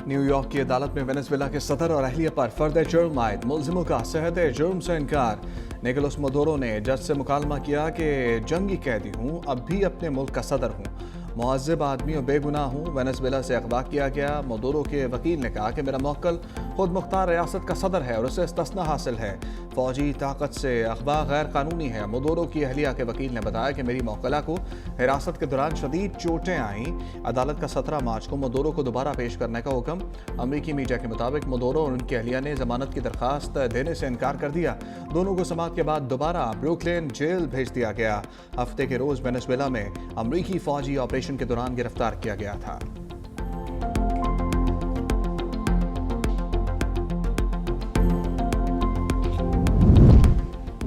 New York की अदालत में वेनेजुएला के सदर और अहलिया पर फर्द जुर्म आयद मुलजिमों का सेहत जुर्म से इनकार। निकोलस मदुरो ने जज से मुकालमा किया कि जंगी कैदी हूँ, अब भी अपने मुल्क का सदर हूँ, मुअज़्ज़ब आदमी और बेगुनाह हूँ। वेनेजुएला से अगवा किया गया। मदुरो के वकील ने कहा कि मेरा मौक्कल खुद मुख्तार रियासत का सदर है और उसे इस्तिस्ना हासिल है। फौजी ताकत से अगवा गैर कानूनी है। मदुरो की अहलिया के वकील ने बताया कि मेरी मौक्कला को हिरासत के दौरान शदीद चोटें आईं। अदालत का 17 मार्च को मदुरो को दोबारा पेश करने का हुक्म। अमरीकी मीडिया के मुताबिक मदुरो और उनकी अहलिया ने जमानत की दरखास्त देने से इनकार कर दिया। दोनों को समाअत के बाद दोबारा ब्रुकलिन जेल भेज दिया गया। हफ्ते के रोज वेनेजुएला में अमरीकी फौजी ऑपरेशन के दौरान गिरफ्तार किया गया था।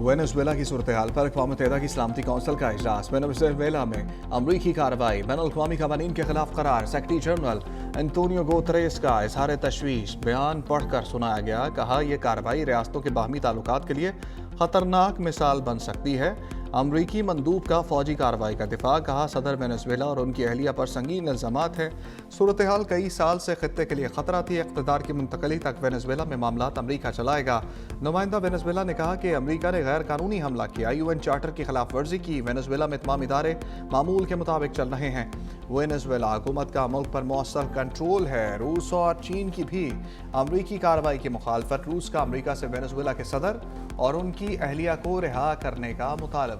वेनेजुएला की सूरत हाल पर अक़वाम मुत्तहिदा की सलामती कौंसिल का इजलास। वेनेजुएला में अमरीकी कार्रवाई, बैनुल-अक़वामी क़वानीन के खिलाफ करार। सेक्रेटरी जनरल एंटोनियो गुतेरेस का इज़हार तशवीश बयान पढ़कर सुनाया गया। कहा यह कार्रवाई रियासतों के बाहमी ताल्लुकात के लिए खतरनाक मिसाल बन सकती है। अमरीकी मंदूब का फौजी कार्रवाई का दिफा। कहा सदर वेनेजुएला और उनकी अहलिया पर संगीन इल्ज़ामात हैं। सूरत हाल कई साल से खित्ते के लिए खतरा थी। इक़्तिदार की मुंतकली तक वेनेजुएला में मामलात अमरीका चलाएगा। नुमाइंदा वेनेजुएला ने कहा कि अमरीका ने गैर कानूनी हमला किया, UN चार्टर की खिलाफ वर्जी की। वेनेजुएला में तमाम इदारे मामूल के मुताबिक चल रहे हैं। वेनेजुएला हुकूमत का मुल्क पर मौसर कंट्रोल है। रूस और चीन की भी अमरीकी कार्रवाई की मुखालफत। रूस का अमरीका से वेनेजुएला के सदर और उनकी अहलिया को रिहा करने का मुतालबा।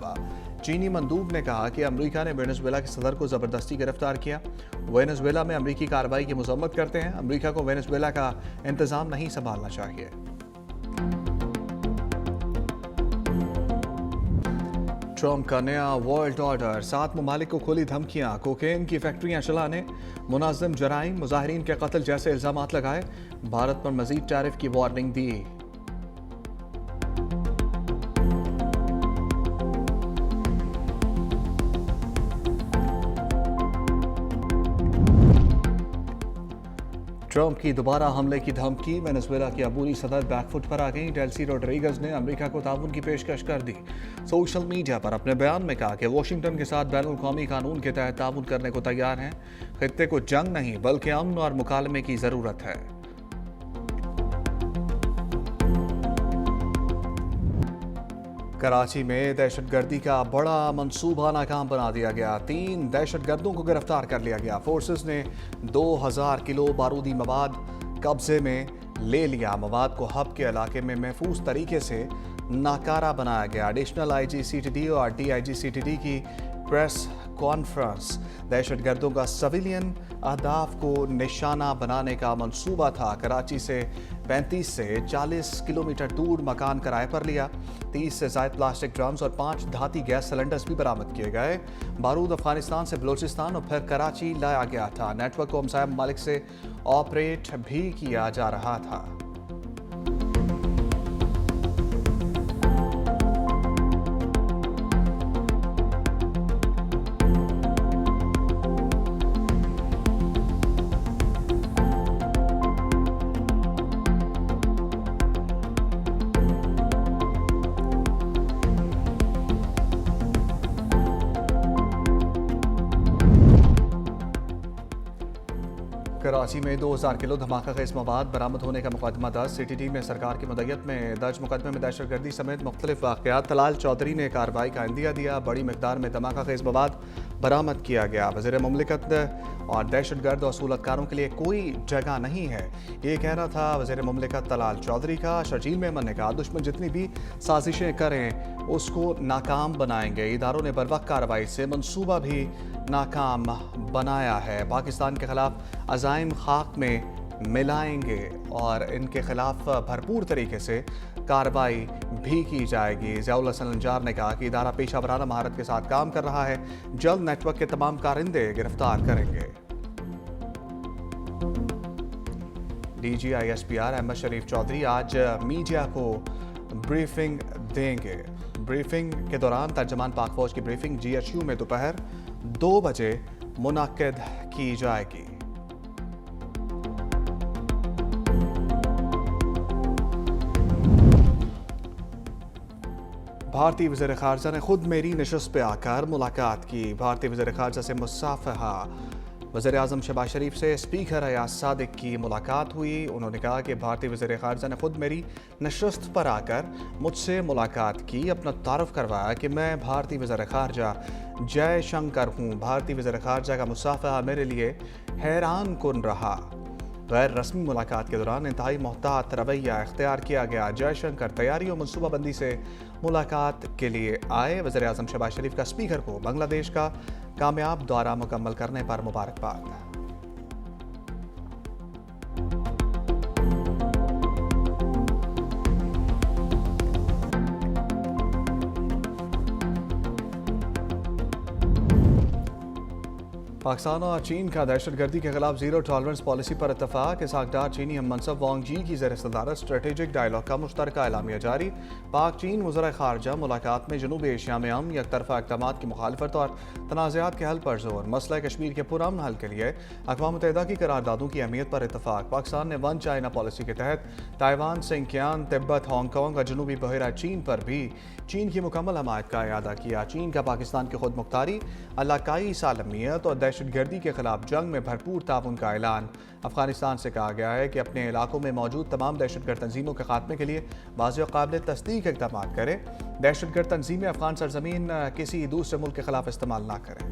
चीनी मंदूब ने कहा कि अमरीका ने वेनेजुएला के सदर को जबरदस्ती गिरफ्तार किया। वेनेजुएला में अमरीकी कार्रवाई की मजम्मत करते हैं। अमरीका को वेनेजुएला का इंतजाम नहीं संभालना चाहिए। ट्रंप का नया वर्ल्ड ऑर्डर, 7 ममालिक को खुली धमकियां, कोकेन की फैक्ट्रियां चलाने, मुनाज़िम जराइम, मुजाहिरीन के कत्ल जैसे इल्जामात लगाए। भारत पर मजीद टैरिफ की वार्निंग दी। ट्रंप की दोबारा हमले की धमकी। वेनेजुएला की अबूरी सदर बैकफुट पर आ गई। डेल्सी रोड्रिगज ने अमेरिका को ताउन की पेशकश कर दी। सोशल मीडिया पर अपने बयान में कहा कि वाशिंगटन के साथ बैनुल-अक़वामी कानून के तहत ताउन करने को तैयार हैं। खित्ते को जंग नहीं बल्कि अमन और मुकालमे की ज़रूरत है। कराची में दहशतगर्दी का बड़ा मंसूबा नाकाम बना दिया गया। 3 दहशतगर्दों को गिरफ्तार कर लिया गया। फोर्सेस ने 2000 किलो बारूदी मवाद कब्जे में ले लिया। मवाद को हब के इलाके में महफूज तरीके से नाकारा बनाया गया। एडिशनल IG CTD और DIG CTD की प्रेस कॉन्फ्रेंस। दहशतगर्दों का सिविलियन अहदाफ को निशाना बनाने का मंसूबा था। कराची से 35 से 40 किलोमीटर दूर मकान किराए पर लिया। 30 से ज़ायद प्लास्टिक ड्रम्स और 5 धाती गैस सिलेंडर्स भी बरामद किए गए। बारूद अफगानिस्तान से बलूचिस्तान और फिर कराची लाया गया था। नेटवर्क को हमसाया ममालिक से ऑपरेट भी किया जा रहा था। कराची में 2000 किलो धमाका खेज मवाद बरामद होने का मुकदमा दर्ज। CTD में सरकार की मुद्दत में दर्ज मुकदमे में दहशतगर्दी समेत मुख्तलिफ वाक़यात। तलाल चौधरी ने कार्रवाई का इंदिया दिया। बड़ी मकदार में धमाका खेज मवाद बरामद किया गया। वज़ीर मुमलिकत और दहशतगर्द वसूलतकारों के लिए कोई जगह नहीं है, ये कहना था वज़ीर मुमलिकत तलाल चौधरी का। शर्जील मेमन ने कहा दुश्मन जितनी भी साजिशें करें उसको नाकाम बनाएंगे। इदारों ने बरवक्त कार्रवाई से मनसूबा भी नाकाम बनाया है। पाकिस्तान के खिलाफ अज़ाइम खाक में मिलाएंगे और इनके खिलाफ भरपूर तरीके से कार्रवाई भी की जाएगी। ज़ियाउल हसन अंजार ने कहा कि इदारा पेशा वराना महारत के साथ काम कर रहा है। जल्द नेटवर्क के तमाम कारिंदे गिरफ्तार करेंगे। DGI SPR अहमद शरीफ चौधरी आज मीडिया को ब्रीफिंग देंगे। ब्रीफिंग के दौरान तर्जमान पाक फौज की ब्रीफिंग GHQ में दोपहर 2 बजे मुनक्किद की जाएगी। भारतीय वज़ीर ख़ारजा ने खुद मेरी नशस्त पे आकर मुलाकात की। भारतीय वज़ीर ख़ारजा से मुसाफ़हा वज़ीर-ए-आज़म शहबाज शरीफ से स्पीकर अयाज सादिक की मुलाकात हुई। उन्होंने कहा कि भारतीय वज़ीर ख़ारजा ने खुद मेरी नशस्त पर आकर मुझसे मुलाकात की, अपना तारुफ करवाया कि मैं भारतीय वज़ीर ख़ारजा जयशंकर हूँ। भारतीय वज़ीर ख़ारजा का मुसाफ़हा मेरे लिए हैरान कुन रहा। गैर रस्मी मुलाकात के दौरान इंतहाई मोहतात रवैया इख्तियार किया गया। जयशंकर तैयारी और मनसूबाबंदी से मुलाकात के लिए आए। वज़ीर-ए-आज़म शहबाज शरीफ का स्पीकर को बांग्लादेश का कामयाब दौरा मुकम्मल करने पर मुबारकबाद। पाकिस्तान और चीन का दहशतगर्दी के खिलाफ जीरो टॉलरेंस पॉलिसी पर इतफाक। इसहाकदार चीनी हम मनसब वांग जी की ज़ेर सदारत स्ट्रेटेजिक डायलॉग का मुश्तरका एलामिया जारी। पाक चीन वज़ीर ख़ारजा मुलाकात में जनूबी एशिया में अमन यकतरफा इक़दाम की मुखालफत और तनाज़ात के हल पर जोर। मसला कश्मीर के पुरअमन हल के लिए अक़वाम मुत्तहिदा की करारदादों की अहमियत पर इतफाक। पाकिस्तान ने वन चाइना पॉलिसी के तहत ताइवान, सिंकियान, तिब्बत, हांगकॉन्ग और जनूबी बहरा चीन पर भी चीन की मुकम्मल हमायत का इयादा किया। चीन का पाकिस्तान की खुद मुख्तारी, इलाकाई सालमियत और दहशतगर्दी के खिलाफ जंग में भरपूर ताउन का ऐलान। अफगानिस्तान से कहा गया है कि अपने इलाकों में मौजूद तमाम दहशतगर्द तंजीमों के खात्मे के लिए वाज़ेह और काबिल तस्दीक इक़दाम करें। दहशतगर्द तंजीमें अफगान सरजमीन किसी दूसरे मुल्क के खिलाफ इस्तेमाल ना करें।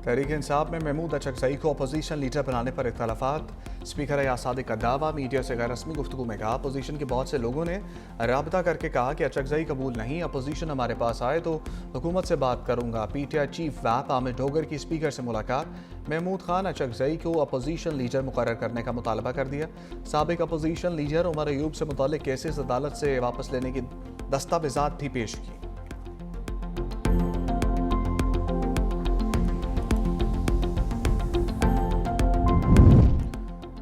तहरीक इंसाफ में महमूद अचकज़ई को अपोजिशन लीडर बनाने पर इख्तलाफात। स्पीकर अयाज सादिक का दावा। मीडिया से गैर रस्मी गुफ्तगू में कहा अपोजिशन के बहुत से लोगों ने राबता करके कहा कि अचकज़ई कबूल नहीं, अपोजिशन हमारे पास आए तो हुकूमत से बात करूंगा। पीटीआई चीफ व्याप आमिर डोगर की स्पीकर से मुलाकात। महमूद खान अचकज़ई को अपोजिशन लीडर मुकर्रर करने का मुतालबा कर दिया। साबिक अपोजिशन लीडर उमर अयूब से मुताल्लिक केसेस अदालत से वापस लेने की दस्तावेजात भी पेश की।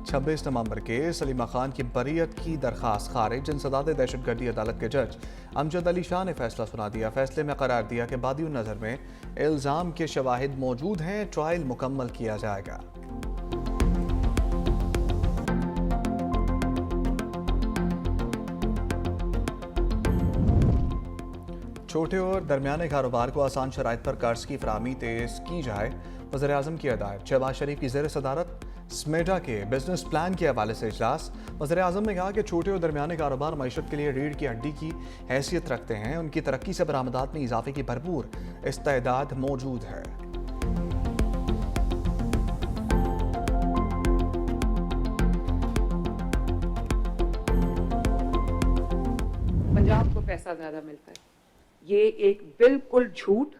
26 नवंबर के सलीमा खान की बरीयत की दरख्वास्त खारिज। इंसदाद दहशतगर्दी अदालत के जज अमजद अली शाह ने फैसला सुना दिया। फैसले में करार दिया कि बादियों नज़र में इल्ज़ाम के शवाहिद मौजूद हैं, ट्रायल मुकम्मल किया जाएगा। छोटे और दरमियाने कारोबार को आसान शराइत पर कर्ज की फराहमी तेज़ की जाए, वज़ीर-ए-आज़म की हिदायत। शहबाज शरीफ की ज़ेर सदारत स्मेडा के बिजनेस प्लान के हवाले से इजलास। वज़ीर-ए-आज़म ने कहा कि छोटे और दरमियाने कारोबार मईशत के लिए रीढ़ की हड्डी की हैसियत रखते हैं। उनकी तरक्की से बरामदात में इजाफे की भरपूर इस्तेदाद मौजूद है। पंजाब को पैसा ज्यादा मिलता है, ये एक बिल्कुल झूठ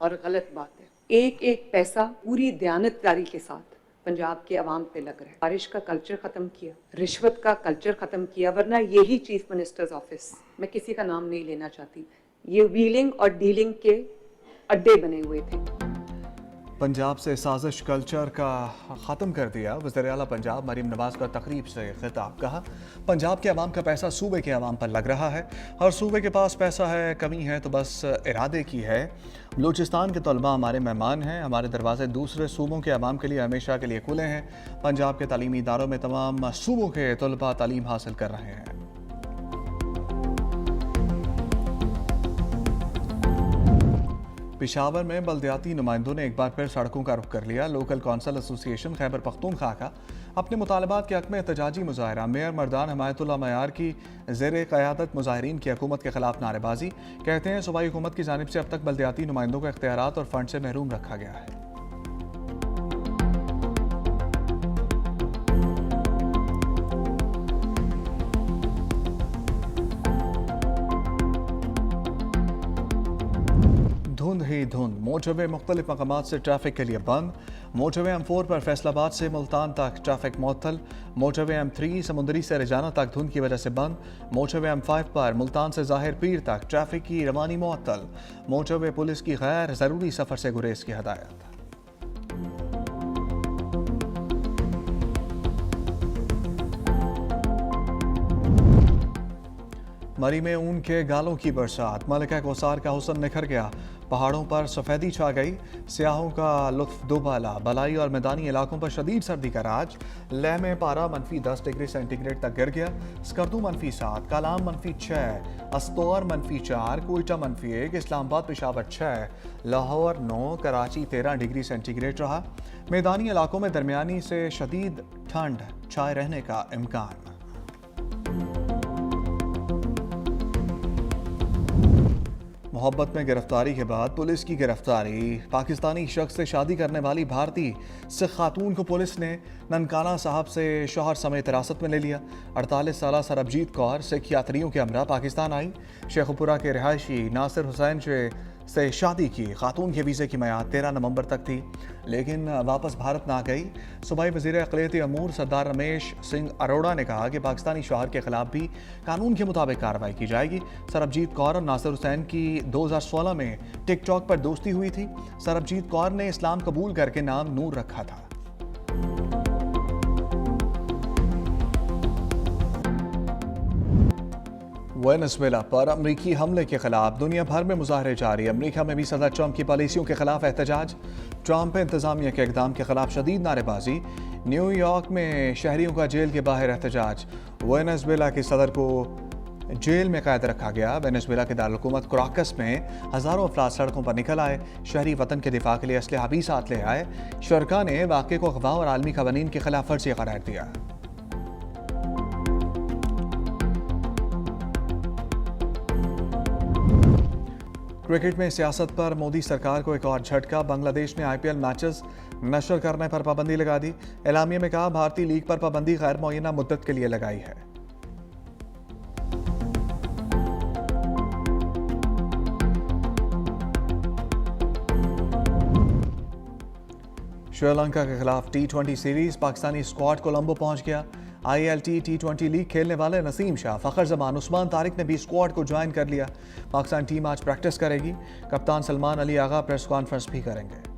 और गलत बात है। एक एक पैसा पूरी दयानतदारी के साथ पंजाब के अवाम पे लग रहा है। बारिश का कल्चर खत्म किया, रिश्वत का कल्चर खत्म किया, वरना यही चीफ मिनिस्टर्स ऑफिस, मैं किसी का नाम नहीं लेना चाहती, ये व्हीलिंग और डीलिंग के अड्डे बने हुए थे। पंजाब से साजिश कल्चर का ख़त्म कर दिया। वज़ीर आला पंजाब मरीम नवाज़ का तकरीब से खिताब। कहा पंजाब के अवाम का पैसा सूबे के अवाम पर लग रहा है और सूबे के पास पैसा है, कमी है तो बस इरादे की है। बलूचिस्तान के तलबा हमारे मेहमान हैं, हमारे दरवाजे दूसरे सूबों के अवाम के लिए हमेशा के लिए खुले हैं। पंजाब के तालीमी इदारों में तमाम सूबों के तलबा तालीम हासिल कर रहे हैं। पेशावर में बल्दियाती नुमाइंदों ने एक बार फिर सड़कों का रुख कर लिया। Local council association Khyber Pakhtunkhwa का अपने मुतालबात के हक में एहतजाजी मुजाहरा। मेयर मर्दान हमायतुल्लाह मयार की ज़ेर क़यादत मुजाहिरीन की हुकूमत के खिलाफ नारेबाजी। कहते हैं सूबाई हुकूमत की जानिब से अब तक बल्दियाती नुमाइंदों को इख्तियारात और फंड से महरूम रखा गया है। धुंध ही धुंध। मोटरवे मुख्तलिफ मकामात से ट्रैफिक के लिए बंद। मोटरवे M4 पर फैसलाबाद से मुल्तान तक ट्रैफिक मुअत्तल। मोटरवे M3 समुंदरी से रजाना तक धुंध की वजह से बंद। मोटरवे M5 पर मुल्तान से ज़ाहिर पीर तक ट्रैफिक की रवानी मुअत्तल। मोटरवे पुलिस की गैर ज़रूरी सफ़र से गुरेज की हदायत। मरी में ऊन के गालों की बरसात, मलिका कौसार का हुस्न निखर गया, पहाड़ों पर सफ़ेदी छा गई, सियाहों का लुत्फ दोबाला, बलाई और मैदानी इलाकों पर शदीद सर्दी का राज। लेह में पारा -10 डिग्री सेंटीग्रेड तक गिर गया, स्कर्दू -7, कालाम -6, अस्तौर -4, कोयटा -1, इस्लामाबाद पेशावर 6, लाहौर 9, कराची 13 डिग्री सेंटीग्रेड रहा। मैदानी इलाकों में दरमियानी से शदीद ठंड छाए रहने का इम्कान। मोहब्बत में गिरफ्तारी के बाद पुलिस की गिरफ्तारी, पाकिस्तानी शख्स से शादी करने वाली भारतीय सिख खातून को पुलिस ने ननकाना साहब से शौहर समेत हिरासत में ले लिया। 48 साल सरबजीत कौर सिख यात्रियों के हमरा पाकिस्तान आई, शेखुपुरा के रिहायशी नासिर हुसैन से शादी की। खातून के वीज़े की मियाद 13 नवंबर तक थी, लेकिन वापस भारत ना गई। सूबाई वज़ीर अक़लियती अमूर सरदार रमेश सिंह अरोड़ा ने कहा कि पाकिस्तानी शौहर के खिलाफ भी कानून के मुताबिक कार्रवाई की जाएगी। सरबजीत कौर और नासिर हुसैन की 2016 में टिकटॉक पर दोस्ती हुई थी। सरबजीत कौर ने इस्लाम कबूल करके नाम नूर रखा था। वेनेजुएला पर अमरीकी हमले के खिलाफ दुनिया भर में मुजाहरे जारी। अमरीका में भी सदर ट्रंप की पॉलिसियों के खिलाफ एहतजाज, ट्रंप इंतजामिया के इकदाम के खिलाफ शदीद नारेबाजी। न्यूयॉर्क में शहरियों का जेल के बाहर एहतजाज, वेनेजुएला के सदर को जेल में कैद रखा गया। वेनेजुएला के दारुलहुकूमत क्राकस में हज़ारों अफराद सड़कों पर निकल आए, शहरी वतन के दिफा के लिए असलहा भी साथ ले आए। शरका ने वाक़े को अगवा और आलमी कवानीन की खिलाफ वर्जी करार दिया। क्रिकेट में सियासत पर मोदी सरकार को एक और झटका, बांग्लादेश ने IPL मैचेस नशर करने पर पाबंदी लगा दी। एलामिया में कहा भारतीय लीग पर पाबंदी गैर मुअय्यना मुद्दत के लिए लगाई है। श्रीलंका के खिलाफ T20 series, Pakistani squad Colombo पहुंच गया। ILT T20 लीग खेलने वाले नसीम शाह, फ़खर जमान, उस्मान तारिक ने भी स्क्वाड को ज्वाइन कर लिया। पाकिस्तान टीम आज प्रैक्टिस करेगी। कप्तान सलमान अली आगा प्रेस कॉन्फ्रेंस भी करेंगे।